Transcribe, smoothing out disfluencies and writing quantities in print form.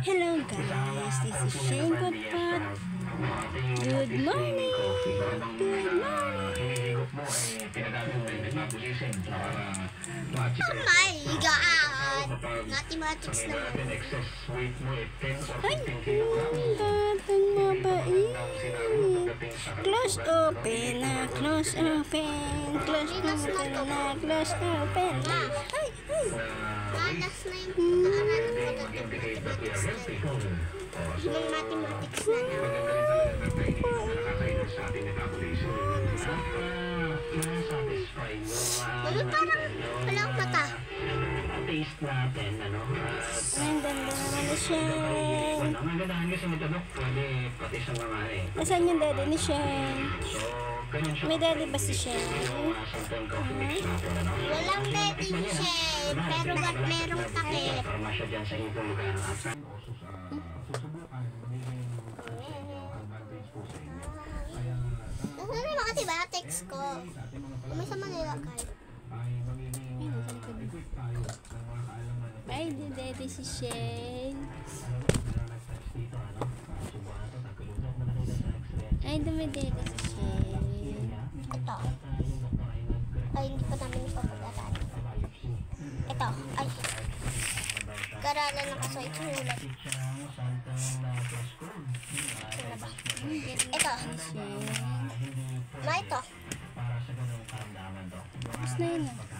Hello guys, this is Shane Godpot. Good morning! Good morning! Oh my God! Mathematics naman. Ay, batang mabait. Close open na, close open. Close open na, close open. Ay, ay. Malas na yung pag-aaralan ko na mathematics na. Yung mathematics na lang. Mami, parang wala akong mata. Taste natin, ano? Ang ganda naman ni Shane. Ang magandaan kasi nito, no? Pwede pati sa mga Nasaan yung daddy ni Shane? So, ganyan siya. May daddy ba si Shane? Something coffee mix natin, ano? Walang daddy shape, pero ba't merong takip? Parma siya dyan sa ibang lugar. At Nasaan yung mga antibiotics ko? May sa Manila kayo. Ay, di daddy si Shane. Ay, dumi daddy si Shane. Ito. Ay, hindi pa namin ipapag-aralan. Ito. Ay. Karalan na kaso itulat. Ito. Shane. Ma, ito. Tapos na yun ah.